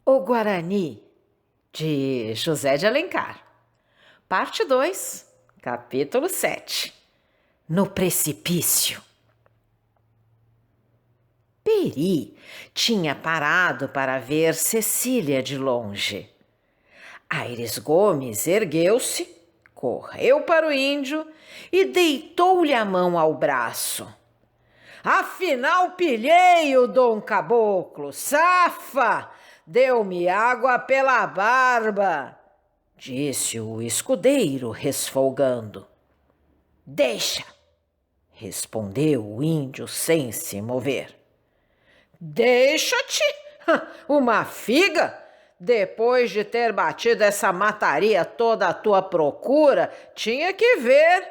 O Guarani, de José de Alencar. Parte 2, capítulo 7. No precipício. Peri tinha parado para ver Cecília de longe. Aires Gomes ergueu-se, correu para o índio e deitou-lhe a mão ao braço. Afinal pilhei o Dom Caboclo, safa! Deu-me água pela barba, disse o escudeiro resfolgando. Deixa, respondeu o índio sem se mover. Deixa-te? Uma figa? Depois de ter batido essa mataria toda à tua procura, tinha que ver.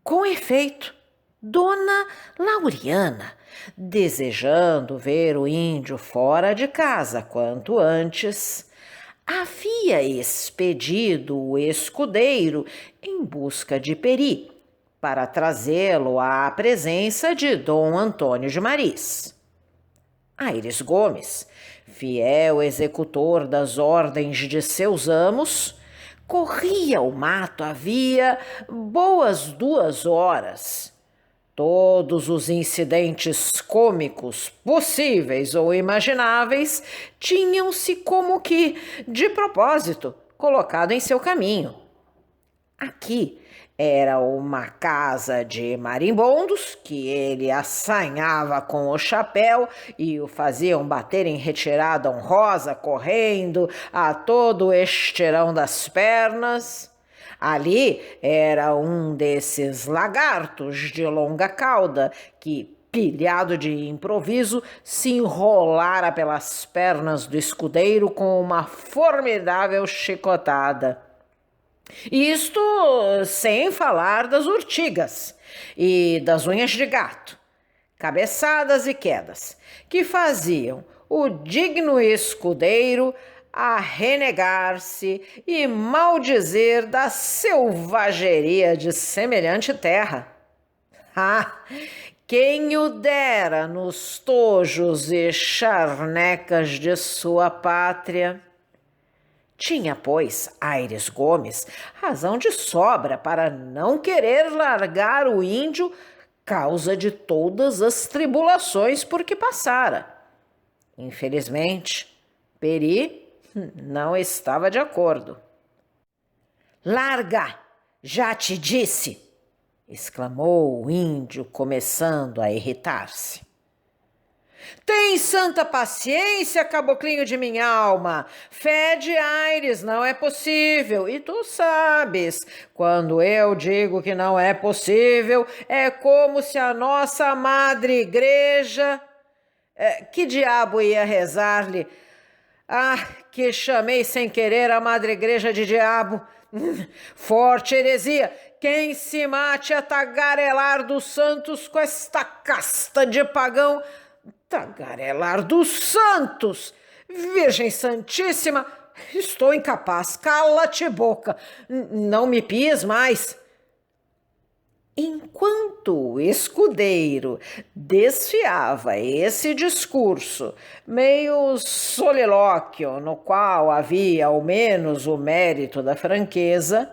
Com efeito, Dona Lauriana, desejando ver o índio fora de casa quanto antes, havia expedido o escudeiro em busca de Peri, para trazê-lo à presença de Dom Antônio de Maris. Aires Gomes, fiel executor das ordens de seus amos, corria o mato havia boas 2 horas. Todos os incidentes cômicos possíveis ou imagináveis tinham-se como que, de propósito, colocado em seu caminho. Aqui era uma casa de marimbondos que ele assanhava com o chapéu e o faziam bater em retirada honrosa, correndo a todo o estirão das pernas. Ali era um desses lagartos de longa cauda que, pilhado de improviso, se enrolara pelas pernas do escudeiro com uma formidável chicotada. Isto sem falar das urtigas e das unhas de gato, cabeçadas e quedas, que faziam o digno escudeiro a renegar-se e maldizer da selvageria de semelhante terra. Ah, quem o dera nos tojos e charnecas de sua pátria! Tinha, pois, Aires Gomes razão de sobra para não querer largar o índio, causa de todas as tribulações por que passara. Infelizmente, Peri não estava de acordo. Larga, já te disse! Exclamou o índio, começando a irritar-se. Tem santa paciência, caboclinho de minha alma. Fé de Aires, não é possível. E tu sabes, quando eu digo que não é possível, é como se a nossa madre igreja... Que diabo ia rezar-lhe? Ah, que chamei sem querer a madre igreja de diabo. Forte heresia. Quem se mate a tagarelar dos santos com esta casta de pagão... Tagarelar dos santos! Virgem Santíssima, estou incapaz, cala-te boca, não me pies mais. Enquanto o escudeiro desfiava esse discurso, meio solilóquio, no qual havia ao menos o mérito da franqueza,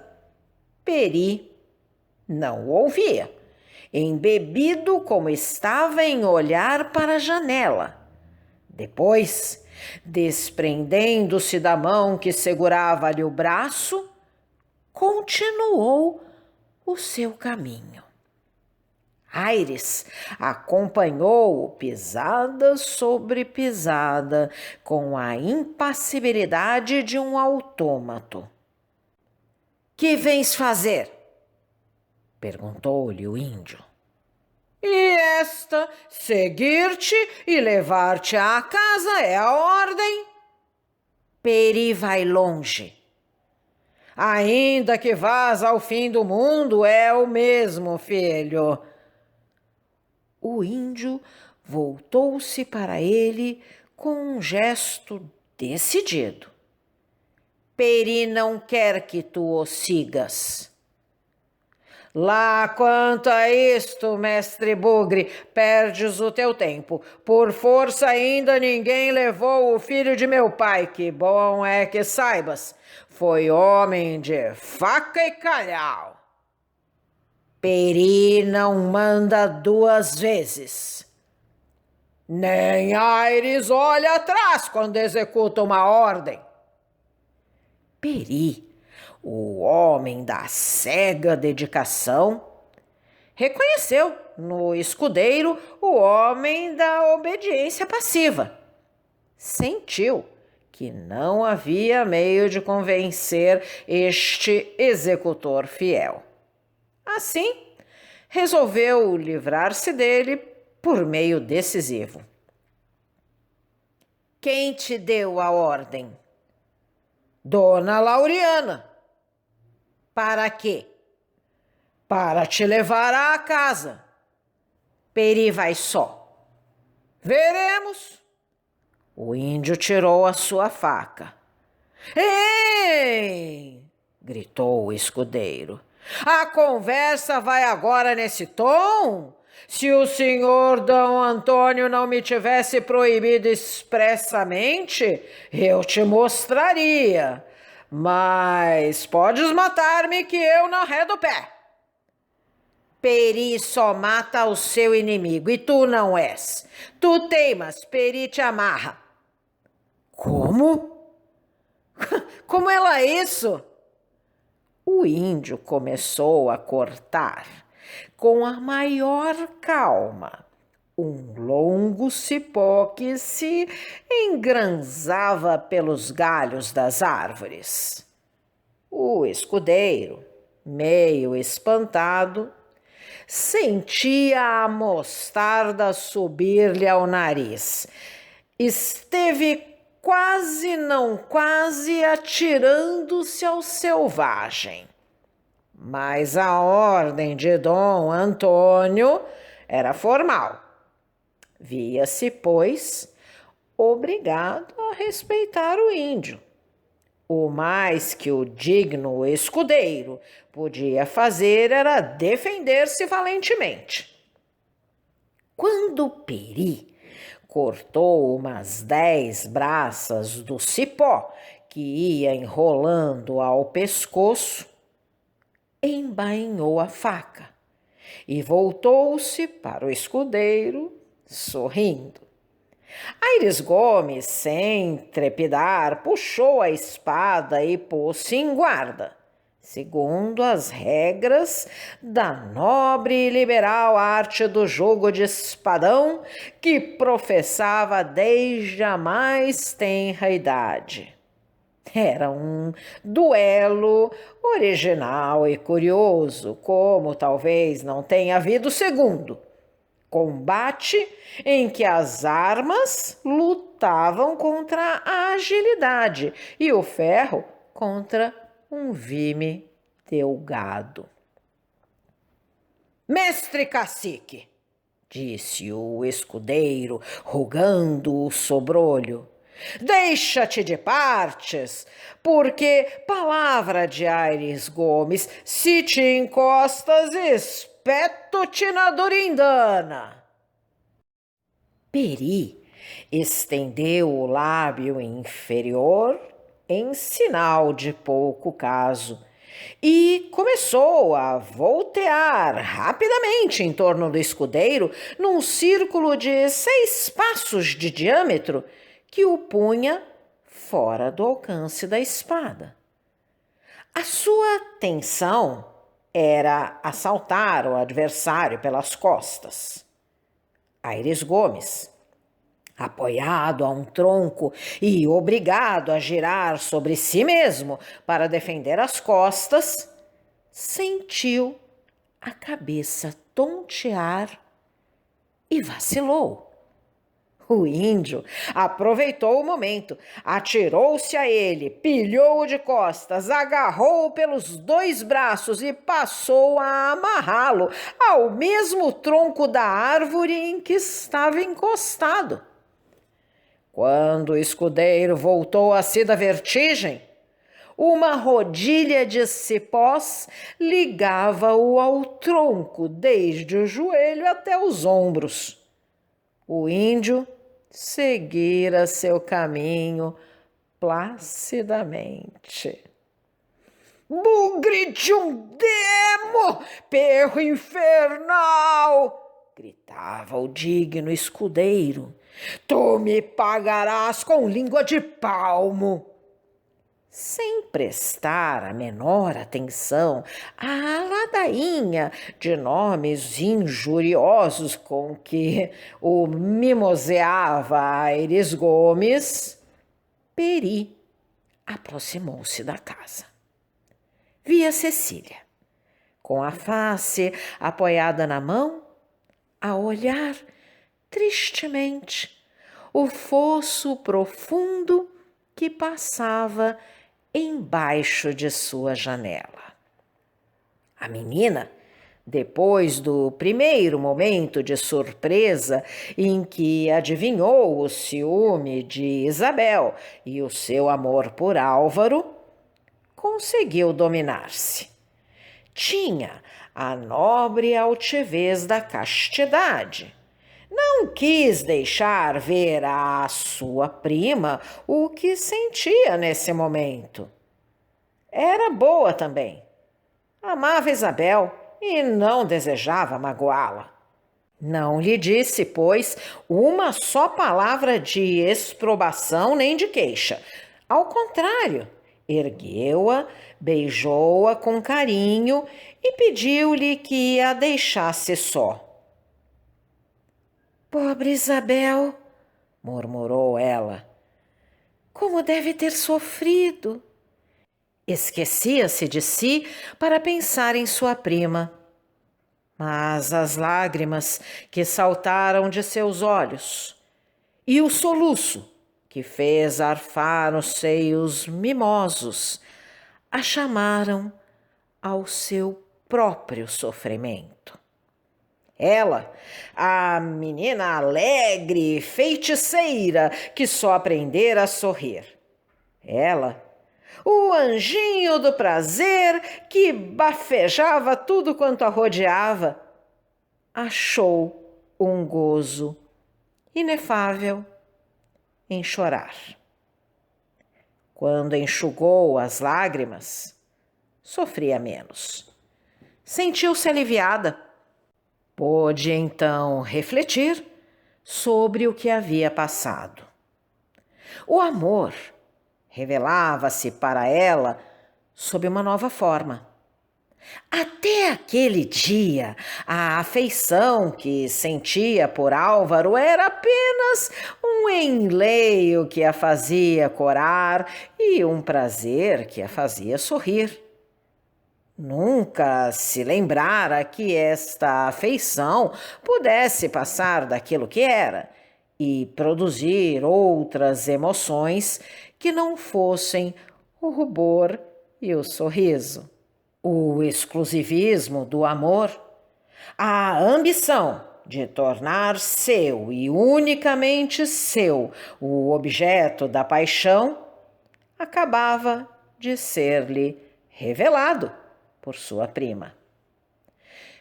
Peri não o ouvia, embebido como estava em olhar para a janela. Depois, desprendendo-se da mão que segurava-lhe o braço, continuou o seu caminho. Aires acompanhou-o pisada sobre pisada, com a impassibilidade de um autômato. Que vens fazer? Perguntou-lhe o índio. E esta, seguir-te e levar-te à casa é a ordem? Peri vai longe. Ainda que vás ao fim do mundo, é o mesmo, filho. O índio voltou-se para ele com um gesto decidido. Peri não quer que tu o sigas. Lá quanto a isto, mestre Bugre, perdes o teu tempo. Por força ainda ninguém levou o filho de meu pai, que bom é que saibas. Foi homem de faca e calhau. Peri não manda duas vezes. Nem Aires olha atrás quando executa uma ordem. Peri, o homem da cega dedicação, reconheceu no escudeiro o homem da obediência passiva. Sentiu que não havia meio de convencer este executor fiel. Assim, resolveu livrar-se dele por meio decisivo. Quem te deu a ordem? Dona Lauriana. Para quê? Para te levar à casa. Peri vai só. Veremos. O índio tirou a sua faca. Ei! Gritou o escudeiro. A conversa vai agora nesse tom? Se o senhor D. Antônio não me tivesse proibido expressamente, eu te mostraria. Mas podes matar-me que eu não arredo o pé. Peri só mata o seu inimigo e tu não és. Tu teimas, Peri te amarra. Como? Como ela é isso? O índio começou a cortar com a maior calma um longo cipó que se engranzava pelos galhos das árvores. O escudeiro, meio espantado, sentia a mostarda subir-lhe ao nariz. Esteve quase não quase atirando-se ao selvagem. Mas a ordem de Dom Antônio era formal. Via-se, pois, obrigado a respeitar o índio. O mais que o digno escudeiro podia fazer era defender-se valentemente. Quando Peri cortou umas 10 braças do cipó que ia enrolando ao pescoço, embainhou a faca e voltou-se para o escudeiro, sorrindo. Aires Gomes, sem trepidar, puxou a espada e pôs-se em guarda, segundo as regras da nobre e liberal arte do jogo de espadão que professava desde a mais tenra idade. Era um duelo original e curioso, como talvez não tenha havido segundo. Combate em que as armas lutavam contra a agilidade e o ferro contra um vime delgado. Mestre cacique, disse o escudeiro, rugando o sobrolho, deixa-te de partes, porque, palavra de Aires Gomes, se te encostas, espeto-te na durindana. Peri estendeu o lábio inferior em sinal de pouco caso e começou a voltear rapidamente em torno do escudeiro num círculo de 6 passos de diâmetro que o punha fora do alcance da espada. A sua tensão era assaltar o adversário pelas costas. Aires Gomes, apoiado a um tronco e obrigado a girar sobre si mesmo para defender as costas, sentiu a cabeça tontear e vacilou. O índio aproveitou o momento, atirou-se a ele, pilhou-o de costas, agarrou-o pelos 2 braços e passou a amarrá-lo ao mesmo tronco da árvore em que estava encostado. Quando o escudeiro voltou a si da vertigem, Uma rodilha de cipós ligava-o ao tronco, desde o joelho até os ombros. O índio seguira seu caminho placidamente. Bugre de um demo, perro infernal! Gritava o digno escudeiro. Tu me pagarás com língua de palmo! Sem prestar a menor atenção à ladainha de nomes injuriosos com que o mimoseava Aires Gomes, Peri aproximou-se da casa. Via Cecília, com a face apoiada na mão, a olhar tristemente o fosso profundo que passava embaixo de sua janela. A menina, depois do primeiro momento de surpresa em que adivinhou o ciúme de Isabel e o seu amor por Álvaro, conseguiu dominar-se. Tinha a nobre altivez da castidade. Não quis deixar ver à sua prima o que sentia nesse momento. Era boa também. Amava Isabel e não desejava magoá-la. Não lhe disse, pois, uma só palavra de exprobação nem de queixa. Ao contrário, ergueu-a, beijou-a com carinho e pediu-lhe que a deixasse só. Pobre Isabel, murmurou ela, como deve ter sofrido. Esquecia-se de si para pensar em sua prima. Mas as lágrimas que saltaram de seus olhos e o soluço que fez arfar os seios mimosos a chamaram ao seu próprio sofrimento. Ela, a menina alegre, feiticeira, que só aprendera a sorrir. Ela, o anjinho do prazer que bafejava tudo quanto a rodeava, achou um gozo inefável em chorar. Quando enxugou as lágrimas, sofria menos. Sentiu-se aliviada. Pôde então refletir sobre o que havia passado. O amor revelava-se para ela sob uma nova forma. Até aquele dia, a afeição que sentia por Álvaro era apenas um enleio que a fazia corar e um prazer que a fazia sorrir. Nunca se lembrara que esta afeição pudesse passar daquilo que era e produzir outras emoções que não fossem o rubor e o sorriso. O exclusivismo do amor, a ambição de tornar seu e unicamente seu o objeto da paixão, acabava de ser-lhe revelado por sua prima.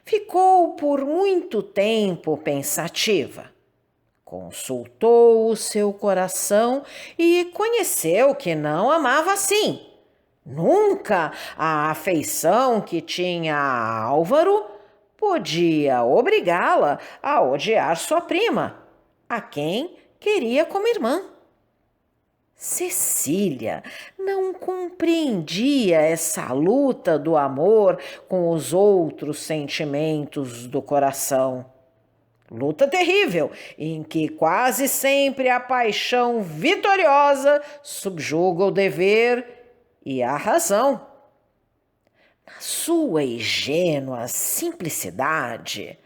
Ficou por muito tempo pensativa. Consultou o seu coração e conheceu que não amava assim. Nunca a afeição que tinha a Álvaro podia obrigá-la a odiar sua prima, a quem queria como irmã. Cecília não compreendia essa luta do amor com os outros sentimentos do coração. Luta terrível, em que quase sempre a paixão vitoriosa subjuga o dever e a razão. Na sua ingênua simplicidade,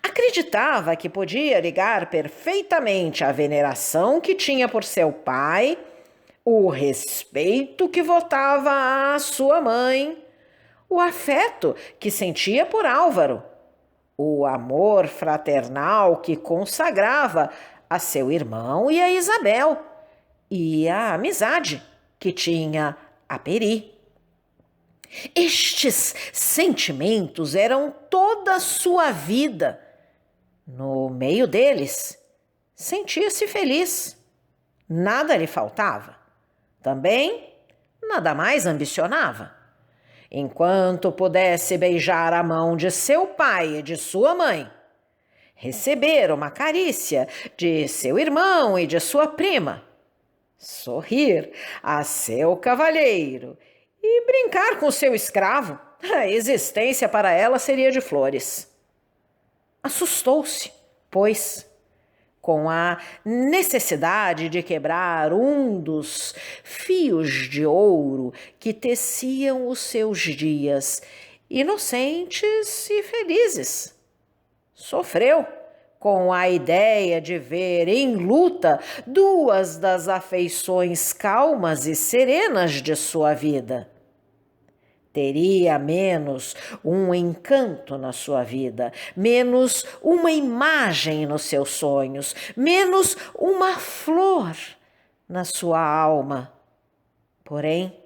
acreditava que podia ligar perfeitamente a veneração que tinha por seu pai, o respeito que votava à sua mãe, o afeto que sentia por Álvaro, o amor fraternal que consagrava a seu irmão e a Isabel, e a amizade que tinha a Peri. Estes sentimentos eram toda a sua vida. No meio deles, sentia-se feliz. Nada lhe faltava. Também nada mais ambicionava. Enquanto pudesse beijar a mão de seu pai e de sua mãe, receber uma carícia de seu irmão e de sua prima, sorrir a seu cavalheiro e brincar com seu escravo, a existência para ela seria de flores. Assustou-se, pois, com a necessidade de quebrar um dos fios de ouro que teciam os seus dias inocentes e felizes. Sofreu com a ideia de ver em luta duas das afeições calmas e serenas de sua vida. Teria menos um encanto na sua vida, menos uma imagem nos seus sonhos, menos uma flor na sua alma. Porém,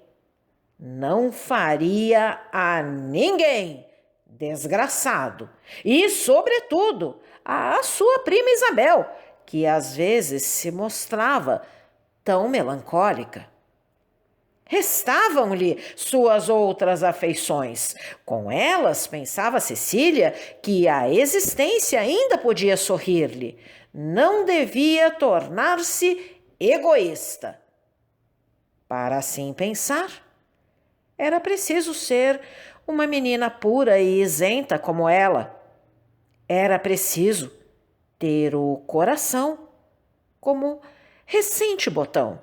não faria a ninguém desgraçado e, sobretudo, a sua prima Isabel, que às vezes se mostrava tão melancólica. Restavam-lhe suas outras afeições. Com elas, pensava Cecília, que a existência ainda podia sorrir-lhe. Não devia tornar-se egoísta. Para assim pensar, era preciso ser uma menina pura e isenta como ela. Era preciso ter o coração como recente botão,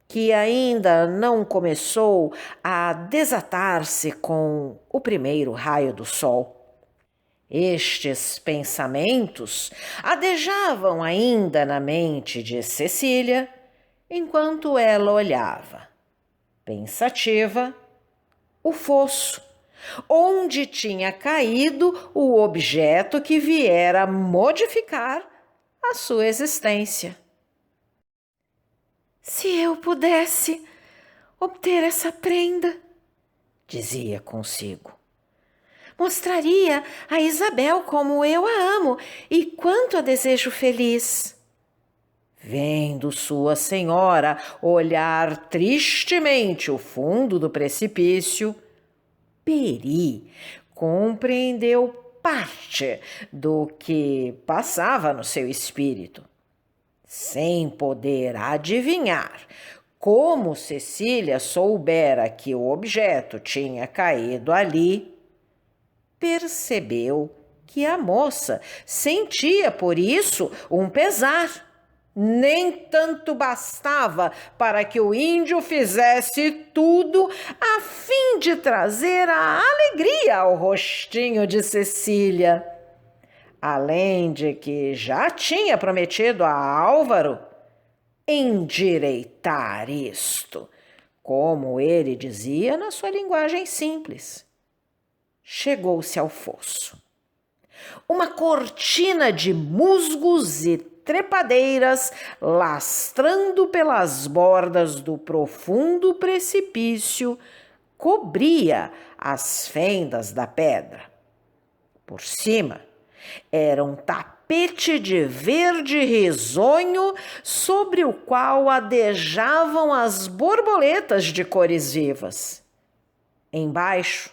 que ainda não começou a desatar-se com o primeiro raio do sol. Estes pensamentos adejavam ainda na mente de Cecília, enquanto ela olhava, pensativa, o fosso, onde tinha caído o objeto que viera modificar a sua existência. Se eu pudesse obter essa prenda, dizia consigo, mostraria a Isabel como eu a amo e quanto a desejo feliz. Vendo sua senhora olhar tristemente o fundo do precipício, Peri compreendeu parte do que passava no seu espírito. Sem poder adivinhar como Cecília soubera que o objeto tinha caído ali, percebeu que a moça sentia por isso um pesar. Nem tanto bastava para que o índio fizesse tudo a fim de trazer a alegria ao rostinho de Cecília. Além de que já tinha prometido a Álvaro endireitar isto, como ele dizia na sua linguagem simples. Chegou-se ao fosso. Uma cortina de musgos e trepadeiras, lastrando pelas bordas do profundo precipício, cobria as fendas da pedra. Por cima, era um tapete de verde risonho sobre o qual adejavam as borboletas de cores vivas. Embaixo,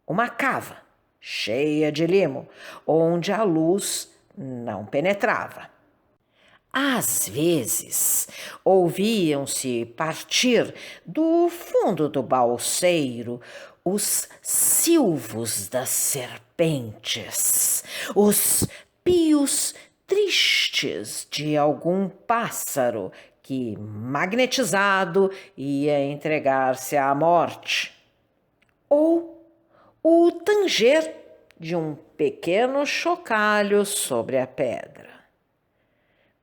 uma cava cheia de limo, onde a luz não penetrava. Às vezes, ouviam-se partir do fundo do balseiro os silvos das serpentes, os pios tristes de algum pássaro que, magnetizado, ia entregar-se à morte, ou o tanger de um pequeno chocalho sobre a pedra.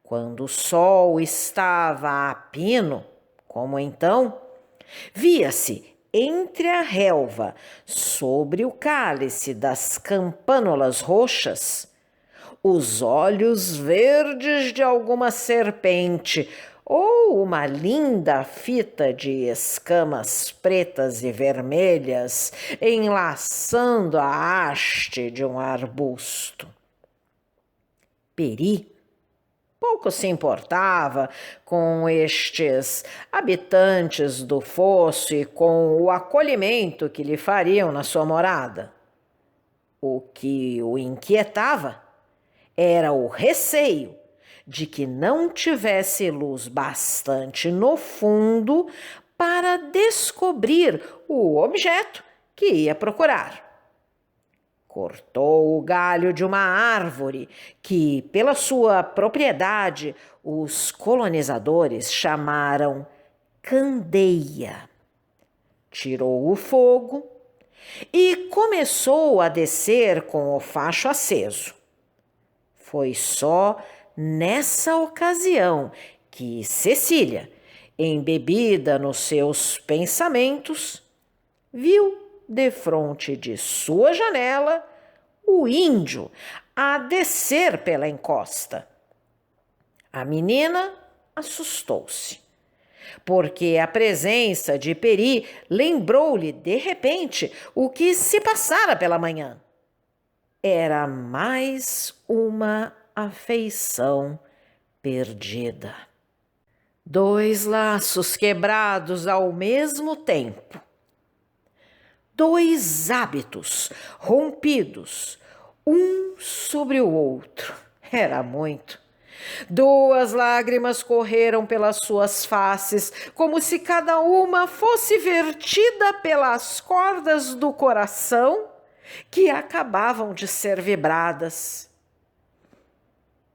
Quando o sol estava a pino, como então, via-se entre a relva, sobre o cálice das campânulas roxas, os olhos verdes de alguma serpente ou uma linda fita de escamas pretas e vermelhas enlaçando a haste de um arbusto. Peri pouco se importava com estes habitantes do fosso e com o acolhimento que lhe fariam na sua morada. O que o inquietava era o receio de que não tivesse luz bastante no fundo para descobrir o objeto que ia procurar. Cortou o galho de uma árvore que, pela sua propriedade, os colonizadores chamaram candeia. Tirou o fogo e começou a descer com o facho aceso. Foi só nessa ocasião que Cecília, embebida nos seus pensamentos, viu defronte de sua janela o índio a descer pela encosta. A menina assustou-se, porque a presença de Peri lembrou-lhe de repente o que se passara pela manhã. Era mais uma afeição perdida. 2 laços quebrados ao mesmo tempo. 2 hábitos rompidos, um sobre o outro. Era muito. 2 lágrimas correram pelas suas faces, como se cada uma fosse vertida pelas cordas do coração que acabavam de ser vibradas.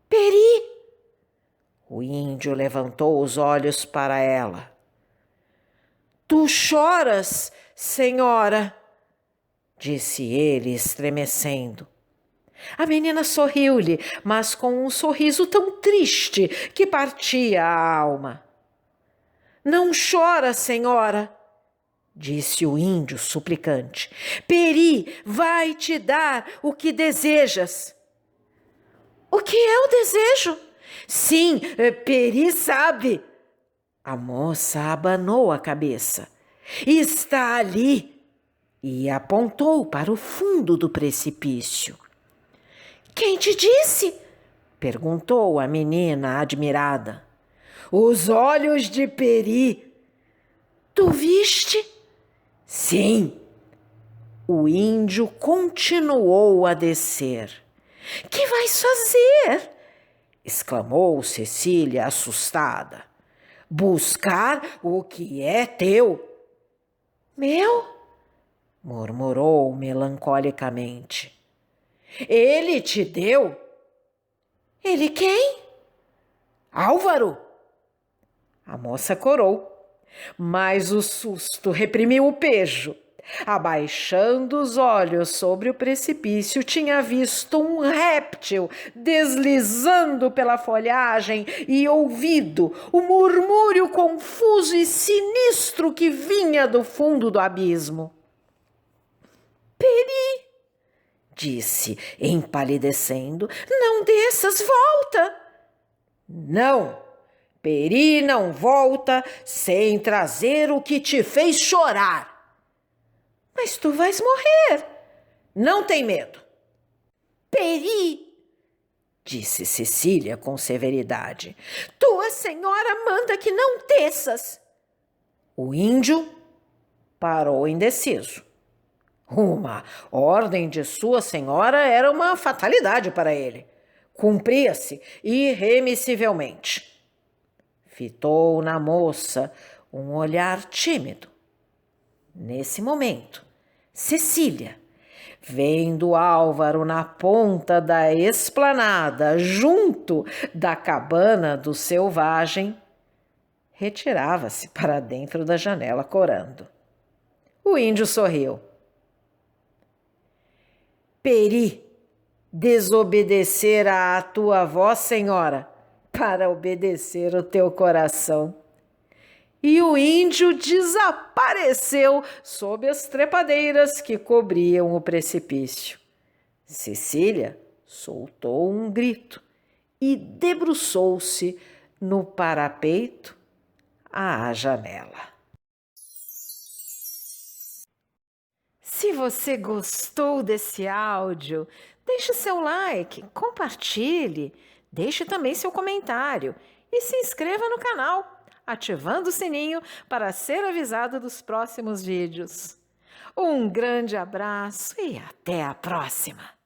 Peri! O índio levantou os olhos para ela. Tu choras, senhora, disse ele, estremecendo. A menina sorriu-lhe, mas com um sorriso tão triste que partia a alma. Não chora, senhora, disse o índio suplicante. Peri vai te dar o que desejas. O que é o desejo? Sim, Peri sabe. A moça abanou a cabeça. Está ali, e apontou para o fundo do precipício. Quem te disse? Perguntou a menina admirada. Os olhos de Peri. Tu viste? Sim. O índio continuou a descer. Que vais fazer? Exclamou Cecília, assustada. Buscar o que é teu. Meu? Murmurou melancolicamente. Ele te deu? Ele quem? Álvaro. A moça corou, mas o susto reprimiu o pejo. Abaixando os olhos sobre o precipício, tinha visto um réptil deslizando pela folhagem e ouvido o murmúrio confuso e sinistro que vinha do fundo do abismo. Peri, disse, empalidecendo, não desças, volta. Não, Peri não volta sem trazer o que te fez chorar. Mas tu vais morrer. Não tem medo. Peri, disse Cecília com severidade, tua senhora manda que não desças. O índio parou indeciso. Uma ordem de sua senhora era uma fatalidade para ele. Cumpria-se irremissivelmente. Fitou na moça um olhar tímido. Nesse momento, Cecília, vendo Álvaro na ponta da esplanada, junto da cabana do selvagem, retirava-se para dentro da janela corando. O índio sorriu. Peri desobedecera à tua avó, senhora, para obedecer o teu coração. E o índio desapareceu sob as trepadeiras que cobriam o precipício. Cecília soltou um grito e debruçou-se no parapeito à janela. Se você gostou desse áudio, deixe seu like, compartilhe, deixe também seu comentário e se inscreva no canal, ativando o sininho para ser avisado dos próximos vídeos. Um grande abraço e até a próxima!